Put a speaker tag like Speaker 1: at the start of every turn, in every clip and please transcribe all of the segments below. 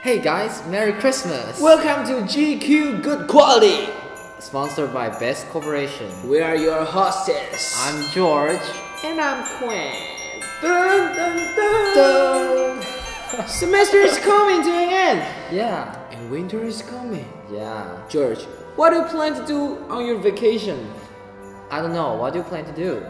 Speaker 1: Hey guys, Merry Christmas!
Speaker 2: Welcome to GQ Good Quality!
Speaker 1: Sponsored by Bess Corporation.
Speaker 2: We are your hostess.
Speaker 1: I'm George.
Speaker 2: And I'm Quinn. Dun, dun, dun. Semester is coming to an end.
Speaker 1: Yeah.
Speaker 2: And winter is coming.
Speaker 1: Yeah.
Speaker 2: George, what do you plan to do on your vacation?
Speaker 1: I don't know, what do you plan to do?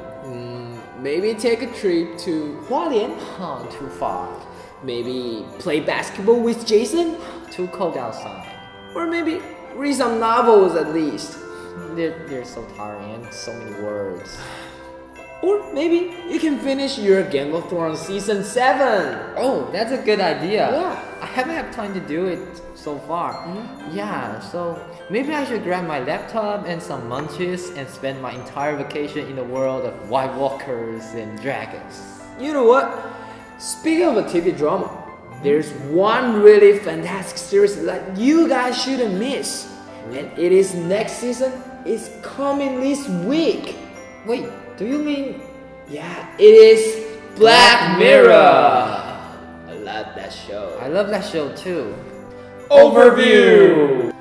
Speaker 2: Maybe take a trip to Hualien.
Speaker 1: Oh, too far.
Speaker 2: Maybe play basketball with Jason.
Speaker 1: Too cold outside.
Speaker 2: Or maybe read some novels at least.
Speaker 1: They're so tiring and so many words.
Speaker 2: Or maybe you can finish your Game of Thrones Season 7.
Speaker 1: Oh, that's a good idea.
Speaker 2: Yeah.
Speaker 1: I haven't had time to do it so far. Yeah, so maybe I should grab my laptop and some munchies and spend my entire vacation in the world of White Walkers and dragons.
Speaker 2: You know what? Speaking of a TV drama, there's one really fantastic series that you guys shouldn't miss. And it is next season. It's coming this week.
Speaker 1: Wait, do you mean...
Speaker 2: Yeah, it is Black Mirror. I love that show.
Speaker 1: I love that show too.
Speaker 2: Overview.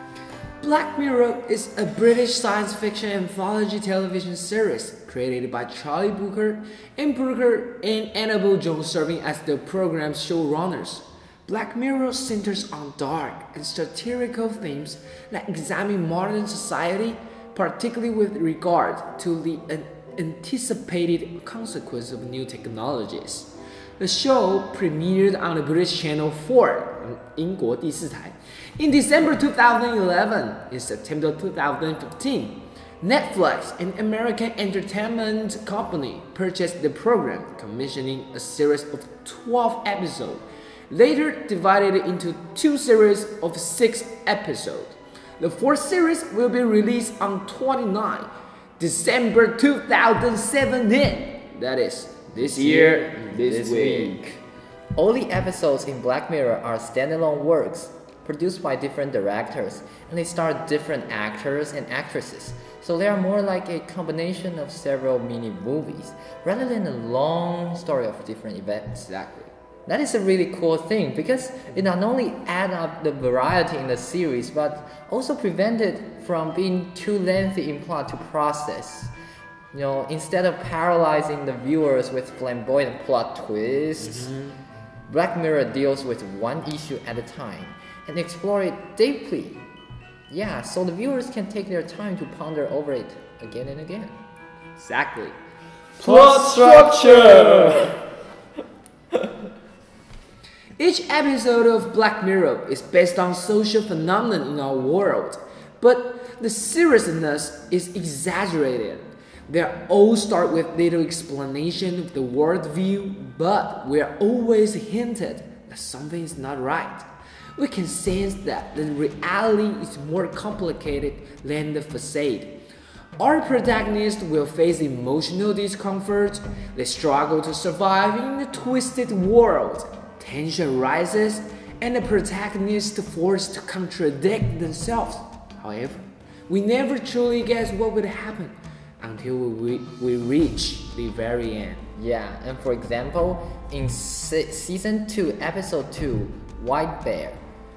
Speaker 2: Black Mirror is a British science fiction anthology television series created by Charlie Brooker and Annabelle Jones, serving as the program's showrunners. Black Mirror centers on dark and satirical themes that examine modern society, particularly with regard to the anticipated consequences of new technologies. The show premiered on the British Channel 4, 英国第四台, in December 2011. In September 2015, Netflix, an American entertainment company, purchased the program, commissioning a series of 12 episodes, later divided into two series of 6 episodes. The fourth series will be released on 29 December 2017. That is, this year, this week.
Speaker 1: All the episodes in Black Mirror are standalone works, produced by different directors, and they star different actors and actresses. So they are more like a combination of several mini-movies, rather than a long story of different events.
Speaker 2: Exactly.
Speaker 1: That is a really cool thing, because it not only adds up the variety in the series, but also prevent it from being too lengthy in plot to process. You know, instead of paralyzing the viewers with flamboyant plot twists, Black Mirror deals with one issue at a time and explore it deeply. Yeah, so the viewers can take their time to ponder over it again and again.
Speaker 2: Exactly.
Speaker 1: Plot structure!
Speaker 2: Each episode of Black Mirror is based on social phenomenon in our world, but the seriousness is exaggerated. They all start with little explanation of the worldview, but we are always hinted that something is not right. We can sense that the reality is more complicated than the facade. Our protagonists will face emotional discomfort. They struggle to survive in a twisted world. Tension rises, and the protagonists are forced to contradict themselves. However, we never truly guess what would happen until we reach the very end.
Speaker 1: Yeah, and for example, in Season 2, Episode 2, White Bear,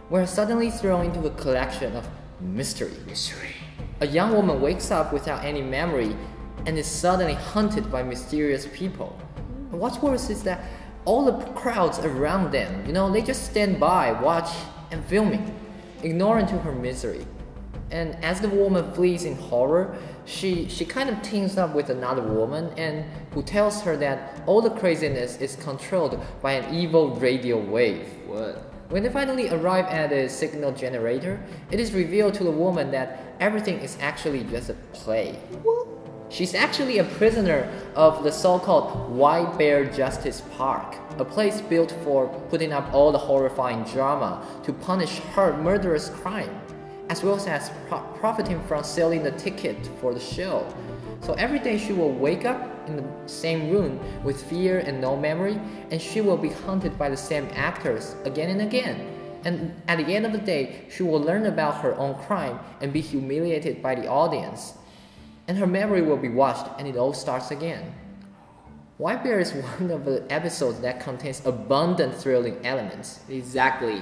Speaker 1: we're suddenly thrown into a collection of mystery. A young woman wakes up without any memory and is suddenly hunted by mysterious people. And what's worse is that all the crowds around them, you know, they just stand by, watch, and filming, ignoring to her misery. And as the woman flees in horror, she kind of teams up with another woman and who tells her that all the craziness is controlled by an evil radio wave.
Speaker 2: What?
Speaker 1: When they finally arrive at a signal generator, it is revealed to the woman that everything is actually just a play.
Speaker 2: What?
Speaker 1: She's actually a prisoner of the so-called White Bear Justice Park, a place built for putting up all the horrifying drama to punish her murderous crime, as well as profiting from selling the ticket for the show. So every day she will wake up in the same room with fear and no memory, and she will be hunted by the same actors again and again. And at the end of the day, she will learn about her own crime and be humiliated by the audience. And her memory will be washed and it all starts again. White Bear is one of the episodes that contains abundant thrilling elements.
Speaker 2: Exactly.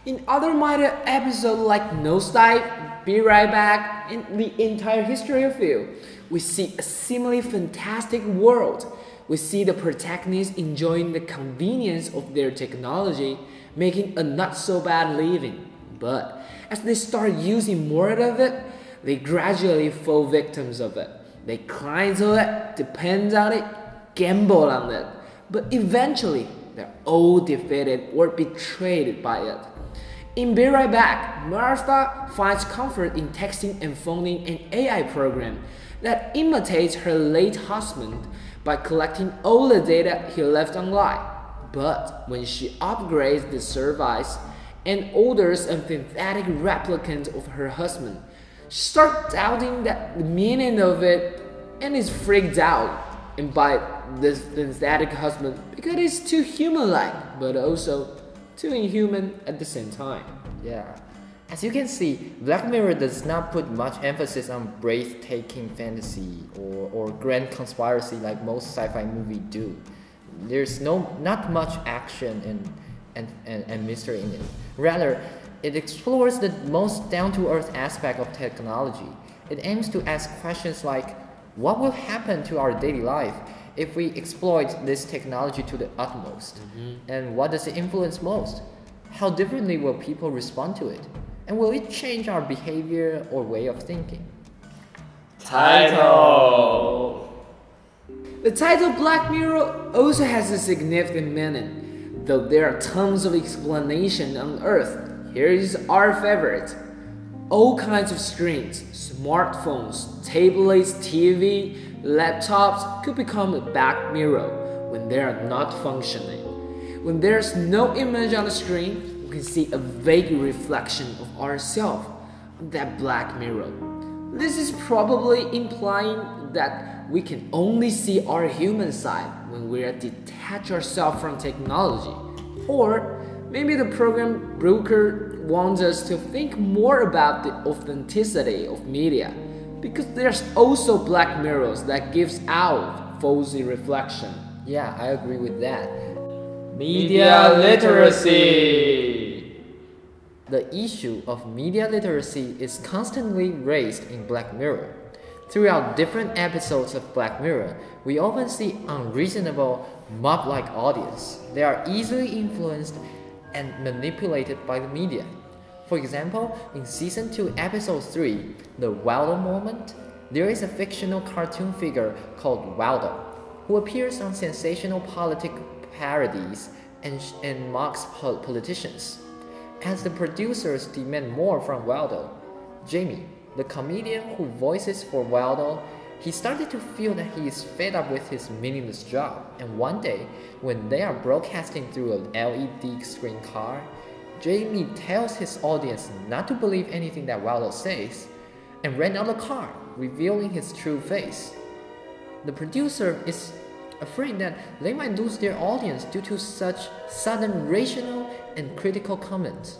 Speaker 2: In other minor episodes like Nosedive, Be Right Back, and The Entire History of You, we see a seemingly fantastic world. We see the protagonists enjoying the convenience of their technology, making a not so bad living. But as they start using more of it, they gradually fall victims of it. They cling to it, depend on it, gamble on it. But eventually, they're all defeated or betrayed by it. In Be Right Back, Martha finds comfort in texting and phoning an AI program that imitates her late husband by collecting all the data he left online. But when she upgrades the service and orders a synthetic replicant of her husband, she starts doubting the meaning of it and is freaked out and by this synthetic husband because it's too human-like, but also too inhuman at the same time.
Speaker 1: Yeah. As you can see, Black Mirror does not put much emphasis on breathtaking fantasy or grand conspiracy like most sci-fi movies do. There's not much action and mystery in it. Rather, it explores the most down-to-earth aspect of technology. It aims to ask questions like, what will happen to our daily life if we exploit this technology to the utmost? And what does it influence most? How differently will people respond to it? And will it change our behavior or way of thinking?
Speaker 3: Title.
Speaker 2: The title Black Mirror also has a significant meaning. Though there are tons of explanation on Earth, here is our favorite. All kinds of screens, smartphones, tablets, TV, laptops could become a black mirror when they are not functioning. When there's no image on the screen, we can see a vague reflection of ourselves on that black mirror. This is probably implying that we can only see our human side when we are detach ourselves from technology. Or maybe the program broker wants us to think more about the authenticity of media, because there's also black mirrors that gives out false reflection.
Speaker 1: Yeah, I agree with that.
Speaker 3: Media literacy.
Speaker 1: The issue of media literacy is constantly raised in Black Mirror. Throughout different episodes of Black Mirror, we often see unreasonable, mob-like audience. They are easily influenced and manipulated by the media. For example, in Season 2, Episode 3, The Waldo Moment, there is a fictional cartoon figure called Waldo, who appears on sensational politic parodies and mocks politicians. As the producers demand more from Waldo, Jamie, the comedian who voices for Waldo, he started to feel that he is fed up with his meaningless job, and one day, when they are broadcasting through an LED screen car, Jamie tells his audience not to believe anything that Waldo says, and ran out of the car, revealing his true face. The producer is afraid that they might lose their audience due to such sudden rational and critical comments.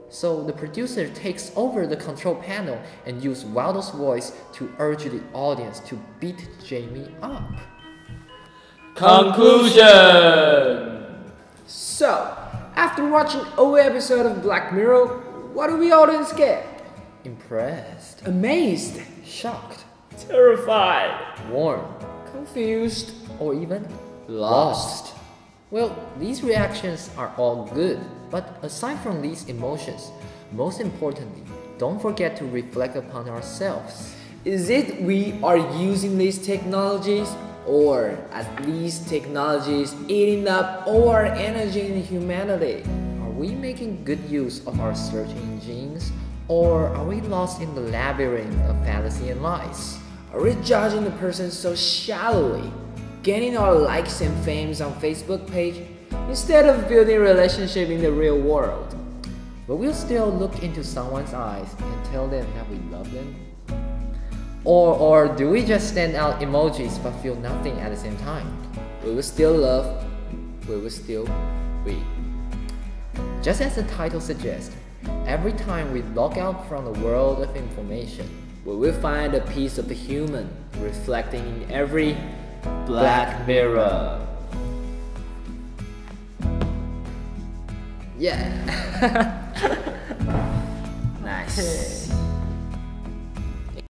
Speaker 1: So the producer takes over the control panel and uses Waldo's voice to urge the audience to beat Jamie up.
Speaker 3: Conclusion.
Speaker 2: So, after watching all episodes of Black Mirror, what do we audience get?
Speaker 1: Impressed,
Speaker 2: Amazed,
Speaker 1: shocked,
Speaker 3: Terrified.
Speaker 1: warm,
Speaker 2: confused,
Speaker 1: or even
Speaker 2: lost.
Speaker 1: Well, these reactions are all good, but aside from these emotions, most importantly, don't forget to reflect upon ourselves.
Speaker 2: Is it we are using these technologies, or are these technologies eating up all our energy in humanity?
Speaker 1: Are we making good use of our search engines, or are we lost in the labyrinth of fantasy and lies?
Speaker 2: Are we judging the person so shallowly, getting our likes and fames on Facebook page, instead of building a relationship in the real world?
Speaker 1: But we'll still look into someone's eyes and tell them that we love them? Or do we just send out emojis but feel nothing at the same time?
Speaker 2: We will still love, we will still be.
Speaker 1: Just as the title suggests, every time we log out from the world of information,
Speaker 2: we will find a piece of the human reflecting in every
Speaker 3: Black Mirror.
Speaker 1: yeah.
Speaker 2: Nice.